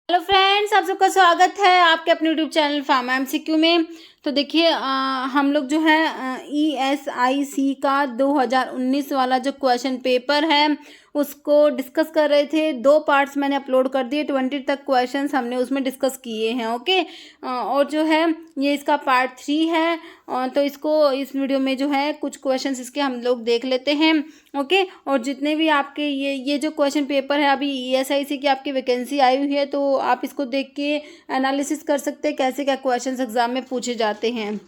Hello friends, आप सबका स्वागत है आपके अपने यूट्यूब चैनल फार्मा एमसीक्यू में। तो देखिए हम लोग जो है ESIC का 2019 वाला जो क्वेश्चन पेपर है उसको डिस्कस कर रहे थे। 2 पार्ट्स मैंने अपलोड कर दिए, 20 तक क्वेश्चंस हमने उसमें डिस्कस किए हैं। ओके, और जो है ये इसका पार्ट 3 है। तो इसको इस वीडियो में जो है कुछ क्वेश्चंस इसके हम लोग देख लेते हैं। ओके, और जितने भी आपके ये जो क्वेश्चन पेपर है अभी ESIC की आपकी वैकेंसी आई हुई है, तो आप इसको देख के एनालिसिस कर सकते हैं कैसे क्या क्वेश्चंस एग्जाम में पूछे जाते हैं।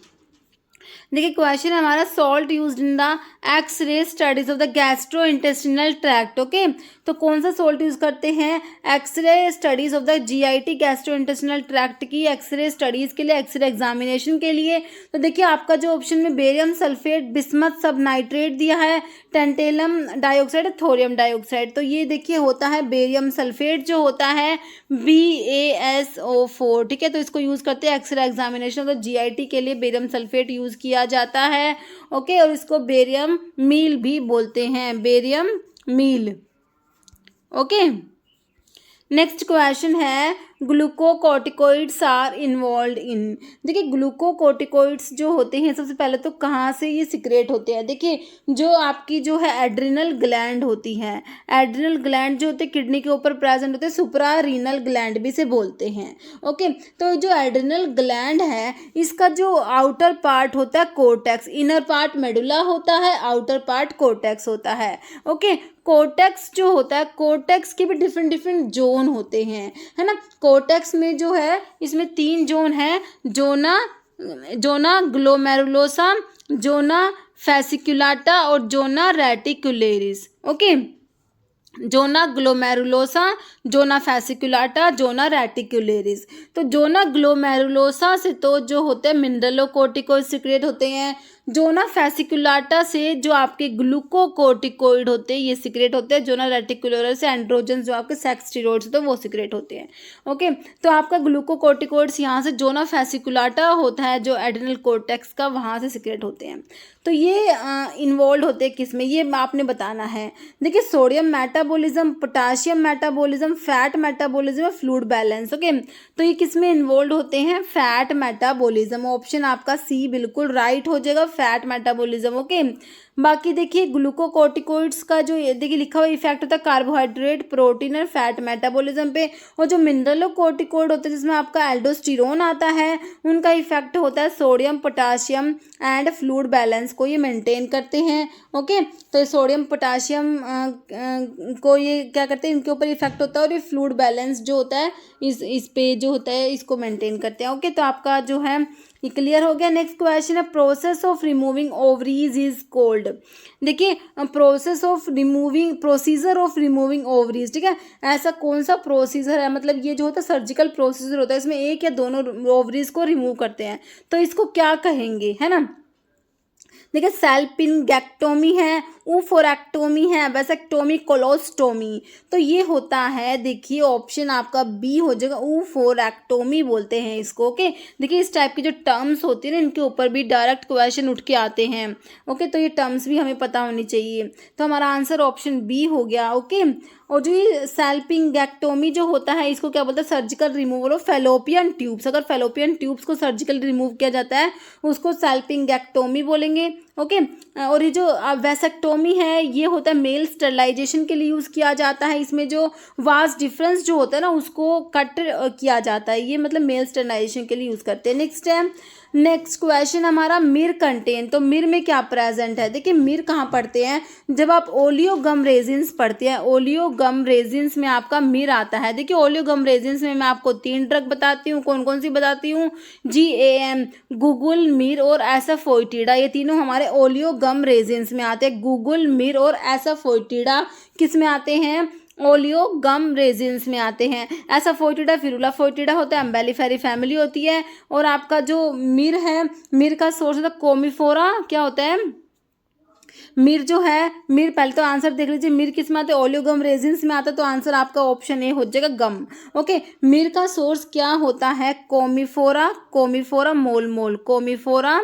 देखिए क्वेश्चन है हमारा, salt used in the X-ray studies of the gastro intestinal tract. Okay, तो कौन सा सॉल्ट यूज करते हैं X-ray studies of the GIT gastro intestinal tract की एक्सरे स्टडीज के लिए, एक्सरे एग्जामिनेशन के लिए। तो देखिए आपका जो ऑप्शन में बेरियम सल्फेट, बिस्मथ सब नाइट्रेट दिया है, टेंटेलम डाइऑक्साइड, थोरियम डाइऑक्साइड। तो ये देखिए होता है बेरियम सल्फेट जो होता है BaSO4। ठीक है, तो इसको यूज करते हैं X-ray examination of the GIT के लिए, बेरियम सल्फेट यूज किया जाता है। ओके, और इसको बेरियम मील भी बोलते हैं, barium meal. Okay, next question है, ग्लूकोकोर्टिकोइड्स आर इन्वॉल्व इन। देखिए ग्लूकोकोर्टिकोइड्स जो होते हैं सबसे पहले तो कहाँ से ये सिक्रेट होते हैं। देखिए जो आपकी जो है एड्रिनल ग्लैंड होती है, एड्रिनल ग्लैंड जो होते हैं किडनी के ऊपर प्रेजेंट होते हैं, सुप्रा रीनल ग्लैंड भी से बोलते हैं। ओके, तो जो एड्रिनल ग्लैंड है इसका जो आउटर पार्ट होता है कोर्टेक्स, इनर पार्ट मेडुला होता है, आउटर पार्ट कोर्टेक्स होता है। ओके, कोर्टेक्स जो होता है, कोर्टेक्स के भी डिफरेंट डिफरेंट जोन होते हैं, है ना। कोर्टेक्स में जो है इसमें 3 जोन है, जोना ग्लोमेरुलोसा, जोना फैसिकुलाटा और जोना रेटिकुलेरिस। ओके, जोना ग्लोमेरुलोसा, जोना फैसिकुलाटा, जोना रेटिकुलेरिस। तो जोना ग्लोमेरुलोसा से तो जो होते हैं मिनरलोकोर्टिकोइड सिक्रेट होते हैं, जोना फैसिकुलाटा से जो आपके ग्लूकोकोर्टिकोइड होते हैं ये सिक्रेट होते हैं, जोना रेटिकुलर से एंड्रोजन जो आपके सेक्स स्टेरॉइड्स होते हैं वो सिक्रेट होते हैं। ओके, तो आपका ग्लूकोकोर्टिकोइड्स यहाँ से, जोना फैसिकुलाटा होता है जो एड्रिनल कोर्टेक्स का, वहाँ से सिक्रेट होते हैं। तो ये इन्वॉल्व होते हैं किस में, ये आपने बताना है। देखिए sodium metabolism, potassium metabolism, fat metabolism, fluid balance. Okay, तो ये किस में इन्वॉल्व होते हैं, फैट मेटाबॉलिज्म। ऑप्शन आपका सी बिल्कुल राइट हो जाएगा, फैट मेटाबॉलिज्म। ओके, बाकी देखिए ग्लूकोकोर्टिकोइड्स का जो देखिए लिखा हुआ इफेक्ट होता है कार्बोहाइड्रेट, प्रोटीन और फैट मेटाबॉलिज्म पे, और जो मिनरलोकोर्टिकोइड होते हैं जिसमें आपका एल्डोस्टेरोन आता है उनका इफेक्ट होता है sodium, potassium and fluid balance को ये मेंटेन करते हैं। ओके, तो ये सोडियम पोटाशियम को ये क्या करते हैं, इनके ऊपर इफेक्ट होता है, और ये फ्लूइड बैलेंस जो होता है इस पे जो होता है इसको मेंटेन करते हैं। ओके, तो आपका जो है ये क्लियर हो गया। नेक्स्ट क्वेश्चन है, process of removing ovaries is cold. देखिए प्रोसीजर ऑफ रिमूविंग ओवरीज, ठीक है, ऐसा कौन सा प्रोसीजर है, मतलब ये जो होता है सर्जिकल प्रोसीजर होता है, इसमें एक या दोनों ओवरीज को रिमूव करते हैं, तो इसको क्या कहेंगे, है ना। देखिए सैल्पिंगेक्टोमी है, ऊफोरेक्टोमी है, वेसेक्टोमी, कोलोस्टोमी। तो ये होता है, देखिए ऑप्शन आपका बी हो जाएगा, ऊफोरेक्टोमी बोलते हैं इसको। ओके, देखिए इस टाइप की जो टर्म्स होती है ना इनके ऊपर भी डायरेक्ट क्वेश्चन उठ के आते हैं। ओके, तो ये टर्म्स भी हमें पता होनी चाहिए। तो हमारा आंसर ऑप्शन बी हो गया। ओके, और जो ये सैल्पिंगेक्टोमी जो होता है इसको क्या बोलते हैं, surgical removal of fallopian tubes. अगर फेलोपियन ट्यूब्स को सर्जिकल रिमूव किया जाता है उसको सैल्पिंगेक्टोमी बोलेंगे। ओके, और ये जो वेसेक्टोमी है ये होता है मेल स्टरलाइजेशन के लिए यूज़ किया जाता है, इसमें जो वास्ट डिफरेंस जो होता है ना उसको कट किया जाता है, ये मतलब मेल स्टरलाइजेशन के लिए यूज़ करते हैं। नेक्स्ट क्वेश्चन हमारा, मिर कंटेन। तो मिर में क्या प्रेजेंट है, देखिए मिर कहाँ पढ़ते हैं, जब आप ओलियोगम रेजिन्स पढ़ते हैं, ओलियोगम रेजिन्स में आपका मिर आता है। देखिए ओलियोगम रेजिन्स में मैं आपको 3 ड्रग बताती हूँ, कौन कौन सी बताती हूँ, GAM, गूगल, मिर और एसाफोइटिडा, ये तीनों हमारे ओलियोगम रेजिन्स में आते हैं। गूगल, मिर और एसाफोइटिडा किस में आते हैं, ओलियोगम रेजिन्स में आते हैं। एसाफोइटिडा फिरुला फोइटिडा होता है, एम्बेलिफेरी फैमिली होती है, और आपका जो मिर है, मिर का सोर्स होता है कोमिफोरा, क्या होता है मिर जो है, मिर पहले तो आंसर देख लीजिए, मिर किस में आता है, ओलियोगम रेजिन्स में आता है, तो आंसर आपका ऑप्शन ए हो जाएगा गम। ओके, मिर का सोर्स क्या होता है, कोमिफोरा मोल, कोमिफोरा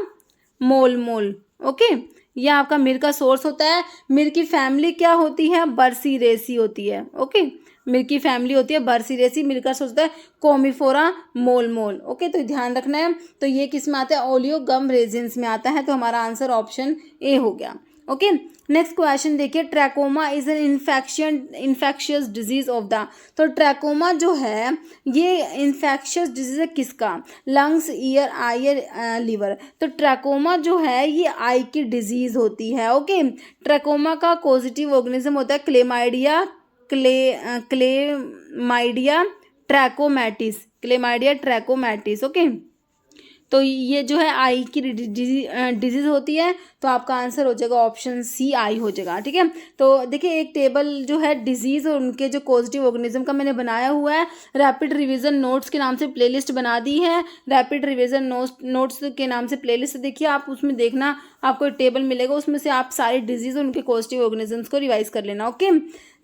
मोल। ओके, यह आपका मिर का सोर्स होता है। मिर की फैमिली क्या होती है, बर्सीरेसी होती है। ओके, मिल्क की फैमिली होती है, बर्सिरेसी मिलकर सोचता है कोमिफोरा मोल। ओके, तो ध्यान रखना है। तो ये किस में आता है, ओलियोगम रेजिन्स में आता है। तो हमारा आंसर ऑप्शन ए हो गया। ओके, नेक्स्ट क्वेश्चन देखिए, trachoma is an infectious disease of the. तो ट्रैकोमा जो है ये इन्फेक्शियस डिजीज है किसका, लंग्स, ईयर, आई, लीवर। तो ट्रैकोमा जो है ये आई की डिजीज होती है। ओके, ट्रैकोमा का पॉजिटिव ऑर्गेनिज्म होता है क्लेमाइडिया ट्रैकोमैटिस। ओके, तो ये जो है आई की डिजीज होती है। तो आपका आंसर हो जाएगा ऑप्शन सी, आई हो जाएगा। ठीक है, तो देखिए एक टेबल जो है डिजीज और उनके जो पॉजिटिव ऑर्गेनिज्म का मैंने बनाया हुआ है, रैपिड रिवीजन नोट्स के नाम से प्लेलिस्ट बना दी है। रैपिड रिवीजन नोट्स के नाम से प्लेलिस्ट देखिए आप, उसमें देखना आपको टेबल मिलेगा, उसमें से आप सारी डिजीज और उनके पॉजिटिव ऑर्गेनिजम्स को रिवाइज कर लेना। ओके,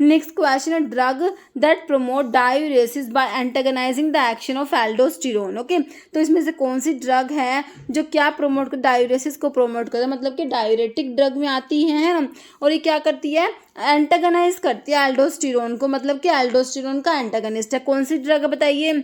नेक्स्ट क्वेश्चन है, drug that promote diuresis by antagonizing the action of aldosterone. Okay, तो इसमें से कौन सी ड्रग है जो क्या प्रमोट कर, डायूरेसिस को प्रमोट करता है, मतलब कि डायूरेटिक ड्रग में आती है ना। और ये क्या करती है, एंटागनाइज करती है एल्डोस्टेरोन को, मतलब कि एल्डोस्टेरोन का एंटागनिस्ट है। कौन सी ड्रग है बताइए।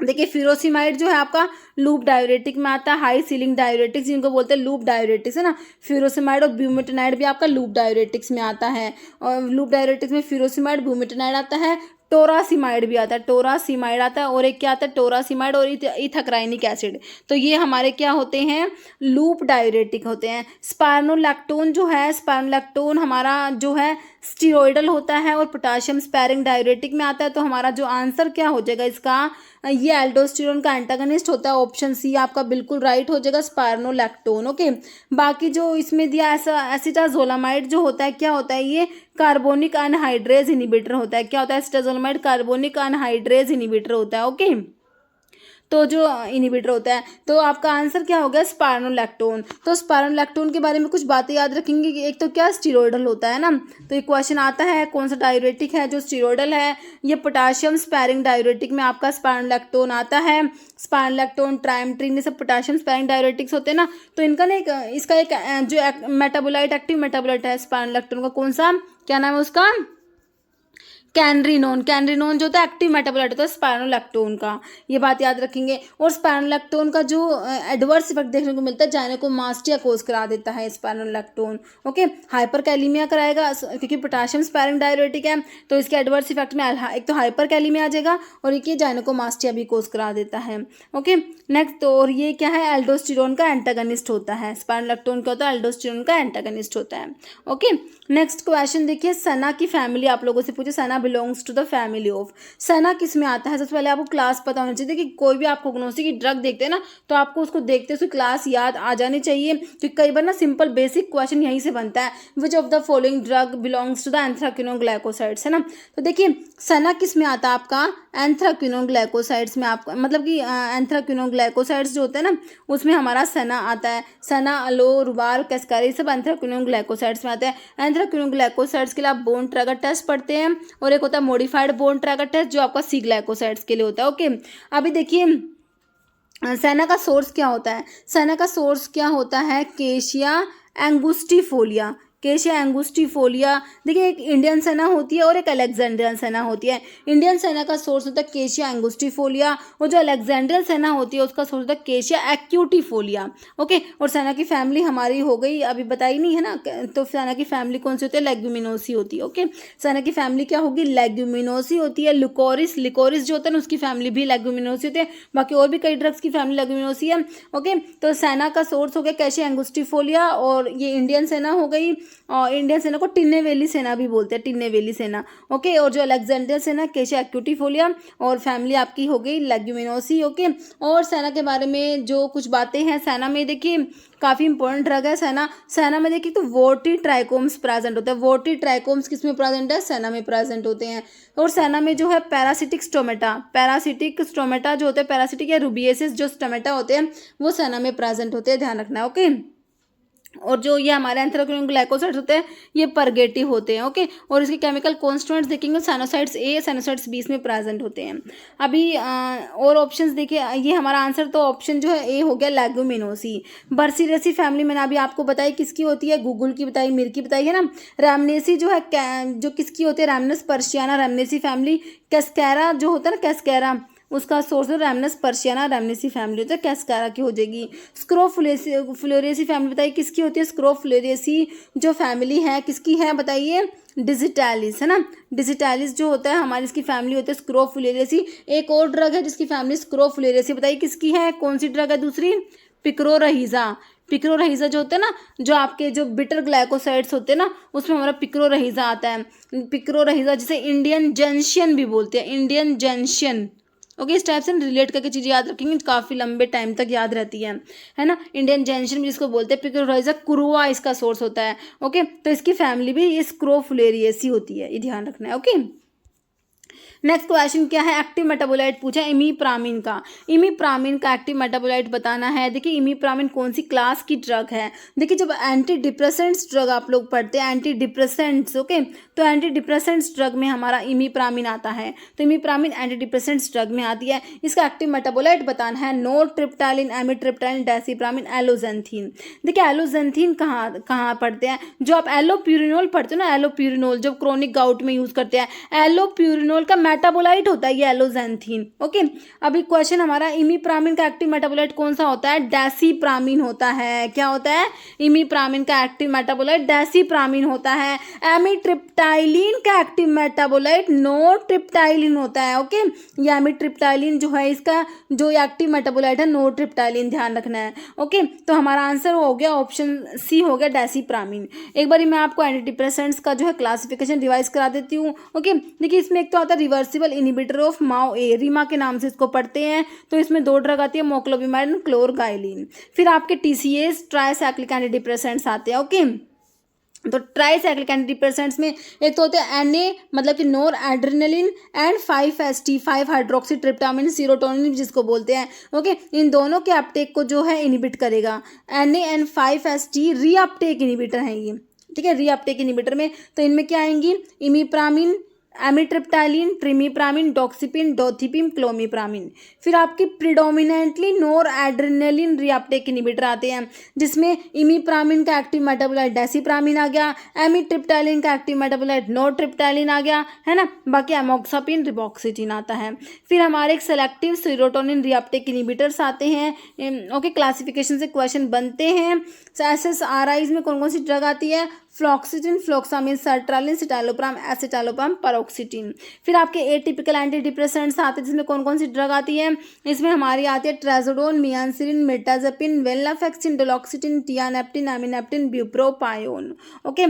देखिए फ्यूरोसिमाइड जो है आपका लूप डायूरेटिक में आता है, हाई सीलिंग डायूरेटिक्स जिनको बोलते हैं लूप डायूरेटिक्स है ना। फ्यूरोसिमाइड और ब्यूमेटेनाइड भी आपका लूप डायूरेटिक्स में आता है, और लूप डायूरेटिक्स में फ्यूरोसिमाइड, ब्यूमेटेनाइड आता है, टोरासिमाइड भी आता है, टोरासिमाइड आता है, और एक क्या आता है, टोरासिमाइड और इथाक्राइनिक एसिड। तो ये हमारे क्या होते हैं, लूप डायूरेटिक होते हैं। स्पायरोलैक्टोन जो है, स्पायरोलैक्टोन हमारा जो है स्टीरोइडल होता है और पोटाशियम स्पैरिंग डायूरेटिक में आता है। तो हमारा जो आंसर क्या हो जाएगा इसका, ये एल्डोस्टेरोन का एंटागनिस्ट होता है। ऑप्शन सी आपका बिल्कुल राइट हो जाएगा, स्पायरोलैक्टोन। ओके, बाकी जो इसमें दिया ऐसा एसिटाजोलामाइड जो होता है, क्या होता है, ये कार्बोनिक अनहाइड्रेज इनिबिटर होता है। क्या होता है, एसिटाजोलामाइड कार्बोनिक अनहाइड्रेज इनिबिटर होता है। ओके, तो जो इनिबिटर होता है, तो आपका आंसर क्या हो गया, स्पायरोलैक्टोन। तो स्पायरोलैक्टोन के बारे में कुछ बातें याद रखेंगे कि एक तो क्या स्टीरोइडल होता है ना, तो ये क्वेश्चन आता है कौन सा डायूरेटिक है जो स्टीरोइडल है। ये पोटाशियम स्पैरिंग डायूरेटिक में आपका स्पायरोलैक्टोन आता है। स्पायरोलैक्टोन, ट्राइमेट्रिन, ये सब पोटाशियम स्पैरिंग डायूरेटिक्स होते हैं ना। तो इनका ना इसका एक जो मेटाबोलाइट, एक्टिव मेटाबोलाइट है स्पायरोलैक्टोन का, कौन सा, क्या नाम है उसका, कैनरिनोन जो होता है एक्टिव मेटाबोलाइट होता है स्पायरोलैक्टोन का, ये बात याद रखेंगे। और स्पायरोलैक्टोन का जो एडवर्स इफेक्ट देखने को मिलता है, जाइनेकोमास्टिया कोज करा देता है स्पायरोलैक्टोन। ओके, हाइपरकैलीमिया कराएगा क्योंकि पोटाशियम स्पैरिंग डायूरेटिक है, तो इसके एडवर्स इफेक्ट में एक तो हाइपरकैलीमिया आ जाएगा और एक ये जाइनेकोमास्टिया भी कोज करा देता है। ओके, नेक्स्ट, तो और ये क्या है, एल्डोस्टेरोन का एंटागनिस्ट होता है। स्पायरोलैक्टोन क्या होता है, एल्डोस्टेरोन का एंटागनिस्ट होता है। ओके, नेक्स्ट क्वेश्चन देखिए, सना की फैमिली आप लोगों से पूछे, senna belongs to the family of. Senna किस में आता है, सबसे पहले आपको क्लास पता होना चाहिए कि कोई भी आप कोग्नोसी की ड्रग देखते हैं ना, तो आपको उसको देखते उसकी क्लास याद आ जानी चाहिए, क्योंकि कई बार ना सिंपल बेसिक क्वेश्चन यहीं से बनता है। Which of the following drug belongs to the anthraquinone glycosides, है ना। तो देखिए सना किस में आता है आपका, एंथ्राक्विनोग्लाइकोसाइड्स में आपका, मतलब कि एंथ्राक्विनोग्लाइकोसाइड्स जो होते हैं ना, उसमें हमारा सना आता है। सना, अलो, रुबार, कैस्कारी, सब एंथ्राक्विनोग्लाइकोसाइड्स में आते हैं। एंथ्राक्विनोग्लाइकोसाइड्स के लिए आप बोन ट्रैगर टेस्ट पढ़ते हैं, और एक होता है मॉडिफाइड बोन ट्रैगर टेस्ट जो आपका सी ग्लाइकोसाइड्स के लिए होता है। ओके, अभी देखिए सना का सोर्स क्या होता है, सना का सोर्स क्या होता है, केशिया एंगुस्टिफोलिया। केशिया एंगुस्टिफोलिया, देखिए एक इंडियन सना होती है और एक अलेक्जेंड्रियन सना होती है। इंडियन सना का सोर्स होता है केशिया एंगुस्टिफोलिया, और जो अलेक्जेंड्रियन सना होती है उसका सोर्स होता है केशिया एक्यूटिफोलिया। ओके, और सना की फैमिली हमारी हो गई अभी बताई नहीं है ना, तो सना की फैमिली कौन सी होती है, लेग्यूमिनोसी होती है। ओके, सना की फैमिली क्या होगी, लेग्यूमिनोसी होती है। लिकोरिस जो होता है ना उसकी फैमिली भी लेग्यूमिनोसी होती है। बाकी और भी कई ड्रग्स की फैमिली लेग्यूमिनोसी है। ओके, तो सना का सोर्स हो गया केशिया एंगुस्टिफोलिया, और ये इंडियन सेना हो गई, और इंडियन सेना को टिन्नेवेली सेना भी बोलते हैं, टिन्नेवेली सेना। ओके, और जो अलेक्जेंड्रियन सेना केशिया एक्यूटिफोलिया, और फैमिली आपकी हो गई लेग्यूमिनोसी। ओके, और सेना के बारे में जो कुछ बातें हैं, सेना में देखिए काफ़ी इंपॉर्टेंट ड्रग है सेना में देखिए तो वोटी ट्राइकोम्स प्रेजेंट होता है। वोटी ट्राइकोम्स किस में प्रेजेंट है, सेना में प्रेजेंट होते हैं। और सेना में जो है पैरासिटिक स्टोमेटा जो होते हैं, पैरासिटिक या रूबिएसिस जो स्टोमेटा होते हैं वो सेना में प्रेजेंट होते हैं, ध्यान रखना है। ओके, और जो ये हमारे एंथ्राक्योनिक ग्लाइकोसाइड्स होते हैं ये परगेटिव होते हैं। ओके, और इसके केमिकल कॉन्स्टिट्यूएंट्स देखेंगे, साइनोसाइड्स ए साइनोसाइड्स बी इसमें प्रेजेंट होते हैं। अभी और ऑप्शंस देखिए, ये हमारा आंसर तो ऑप्शन जो है ए हो गया, लेगुमिनोसी। बर्सीरेसी फैमिली मैंने अभी आपको बताई किसकी होती है, गूगल की बताई, मिर की बताई है ना। रैमनेसी जो है जो किसकी होती है, रैमनस पर्शियाना, रैमनेसी फैमिली। कैस्कैरा जो होता है ना, कैस्कैरा उसका सोर्स है रैमनस पर्शियाना, रैमनेसी फैमिली होता है, कैस्कैरा की हो जाएगी। फ्लोरेसी फैमिली बताइए किसकी होती है, फ्लोरेसी जो फैमिली है किसकी है बताइए, डिजिटैलिस है ना। डिजिटैलिस जो होता है हमारी इसकी फैमिली होती है फ्लोरेसी। एक और ड्रग है जिसकी फैमिली फ्लोरेसी, बताइए किसकी है, कौन सी ड्रग है दूसरी, पिक्रोरहिजा। पिक्रोरहिजा जो होते हैं ना, जो आपके जो बिटर ग्लाइकोसाइड्स होते हैं ना उसमें हमारा पिक्रोरहिजा आता है। पिक्रोरहिजा जिसे इंडियन जंक्शन भी बोलते हैं, इंडियन जंक्शन। ओके, इस टाइप से रिलेट करके चीज़ें याद रखेंगे, काफ़ी लंबे टाइम तक याद रहती है ना। इंडियन जंक्शन भी जिसको बोलते हैं, पिक्रोरहिजा कुरुआ इसका सोर्स होता है। ओके, तो इसकी फैमिली भी ये स्क्रोफुलेरिएसी होती है, ये ध्यान रखना है। ओके, नेक्स्ट क्वेश्चन क्या है, एक्टिव मेटाबोलाइट पूछा है इमीप्रामिन का। इमीप्रामिन का एक्टिव मेटाबोलाइट बताना है। देखिए इमीप्रामिन कौन सी क्लास की ड्रग है। देखिए जब एंटी डिप्रेसेंट्स ड्रग आप लोग पढ़ते हैं, एंटी डिप्रेसेंट्स, ओके, तो एंटी डिप्रेसेंट्स ड्रग में हमारा इमीप्रामिन आता है। तो इमीप्रामिन एंटी डिप्रेसेंट्स ड्रग में आती है। इसका एक्टिव मेटाबोलाइट बताना है, नोरट्रिप्टालिन, एमिट्रिप्टालिन, डेसिप्रामिन, एलोजेंथीन। देखिए एलोजेंथीन कहाँ पढ़ते हैं, जो आप एलोप्यूरिनोल पढ़ते हो ना, एलोप्यूरिनोल जब क्रोनिक गाउट में यूज करते हैं, एलोप्यूरिनोल का मेटाबोलाइट होता है ये एलोजेंथीन। ओके, अभी क्वेश्चन हमारा इमीप्रामिन का एक्टिव मेटाबोलाइट कौन सा होता है, डेसिप्रामिन होता है। क्या होता है, इमीप्रामिन का एक्टिव मेटाबोलाइट डेसिप्रामिन होता है। एमिट्रिप्टाइलिन का एक्टिव मेटाबोलाइट नोरट्रिप्टाइलिन होता है। ओके, ये एमिट्रिप्टाइलिन जो है इसका जो एक्टिव मेटाबोलाइट है नोरट्रिप्टाइलिन, ध्यान रखना है। ओके, तो हमारा आंसर हो गया ऑप्शन सी हो गया, डेसिप्रामिन। एक बार मैं आपको एंटी डिप्रेसेंट्स का जो है क्लासिफिकेशन रिवाइज करा देती हूँ। ओके, देखिए इसमें एक तो आता है रिवर्सिबल इनिबिटर ऑफ माओ ए, रीमा के नाम से इसको पढ़ते हैं। तो इसमें दो ड्रग आती है, मोक्लोबिमाइड एंड क्लोरगाइलिन। फिर आपके टीसीएस ट्राइसाइक्लिक एंटी डिप्रेसेंट्स आते हैं। ओके, तो ट्राइसाइक्लिक एंटी डिप्रेसेंट्स में एक तो होते हैं एनए मतलब कि noradrenaline and 5-HT 5 hydroxytryptamine serotonin जिसको बोलते हैं। ओके, इन दोनों के अपटेक को जो है इनिबिट करेगा। NA and 5-HT reuptake inhibitor हैं ये, ठीक है, रीअपटेक इनिबिटर में। तो इनमें क्या आएंगी, इमीप्रामिन, एमिट्रिप्टाइलिन, ट्रिमीप्रामिन, डॉक्सिपिन, डोथिपिम, क्लोमिप्रामिन। फिर आपकी प्रिडोमिनेंटली नोर एड्रेनलिन रीअपटेक इनिबिटर आते हैं, जिसमें इमीप्रामिन का एक्टिव मेटाबोलाइट डेसिप्रामिन आ गया, एमिट्रिप्टाइलिन का एक्टिव मेटाबोलाइट नोरट्रिप्टाइलिन आ गया, है ना। बाकी एमोक्सापिन, रिबॉक्सिटिन आता है। फिर हमारे एक सेलेक्टिव सीरोटोनिन रीअपटेक इनिबिटर्स आते हैं। ओके, क्लासिफिकेशन से क्वेश्चन बनते हैं। SSRIs में कौन कौन सी ड्रग आती है, fluoxetine, fluvoxamine, sertraline, citalopram, escitalopram, paroxetine. फिर आपके एटिपिकल एंटी डिप्रेसेंट्स आते हैं, जिसमें कौन कौन सी ड्रग आती है, इसमें हमारी आती है ट्राजोडोन, मियांसिन, मेटाजेपिन, वेलनाफेक्सिन, डोलॉक्सिटिन, टियानेप्टिन, एमिनेप्टिन, ब्यूप्रोपायोन। ओके,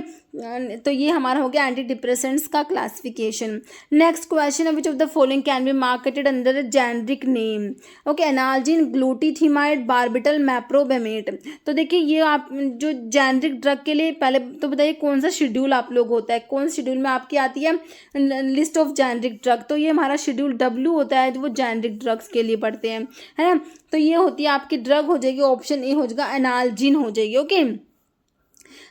तो ये हमारा हो गया एंटी डिप्रेसेंट्स का क्लासिफिकेशन। नेक्स्ट क्वेश्चन है, which of the following can be marketed under a generic name. Okay, analgin, glutethimide, barbital, meprobamate. तो देखिए ये आप जो जेनरिक ड्रग के लिए पहले तो बताइए कौन सा शेड्यूल आप लोग होता है, कौन शेड्यूल में आपकी आती है लिस्ट ऑफ जेनरिक ड्रग। तो ये हमारा शेड्यूल W होता है, जो वो जेनरिक ड्रग्स के लिए पढ़ते हैं, है ना। तो ये होती है आपकी ड्रग हो जाएगी, ऑप्शन ए हो जाएगा, एनाल्जिन हो जाएगी। ओके,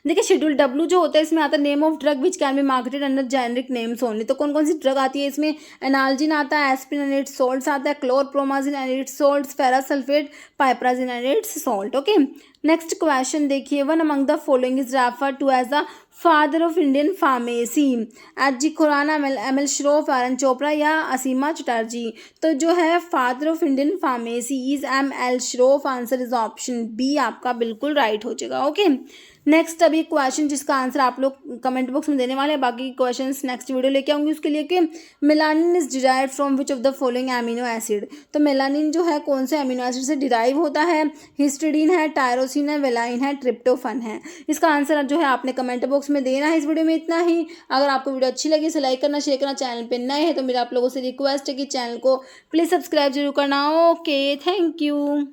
देखिए शेड्यूल W जो होता है इसमें आता है name of drug which can be marketed under generic names only. तो कौन कौन सी ड्रग आती है इसमें, एनाल्जिन आता है, एस्पिरिन एंड इट्स सॉल्ट्स आता है, chlorpromazine and its salts, ferrous sulphate, piperazine and its salt. Okay, next question देखिए, one among the following is refer to as the father of Indian pharmacy, H G. Khurana, M L. Shroff, R N. Chopra या असीमा चटर्जी। तो जो है father of Indian pharmacy is M L. Shroff. Answer is option B, आपका बिल्कुल right हो जाएगा। Okay, next अभी क्वेश्चन जिसका आंसर आप लोग कमेंट बॉक्स में देने वाले हैं, बाकी क्वेश्चंस नेक्स्ट वीडियो लेके आऊंगी उसके लिए कि melanin is derived from which of the following amino acid. तो मेलानिन जो है कौन से एमिनो एसिड से डिराइव होता है, हिस्टिडीन है, टायरोसिन है, वेलाइन है, ट्रिप्टोफन है। इसका आंसर जो है आपने कमेंट बॉक्स में देना है। इस वीडियो में इतना ही। अगर आपको वीडियो अच्छी लगी इसे लाइक करना, शेयर करना, चैनल पर नए हैं तो मेरा आप लोगों से रिक्वेस्ट है कि चैनल को प्लीज़ सब्सक्राइब जरूर करना। Okay, thank you.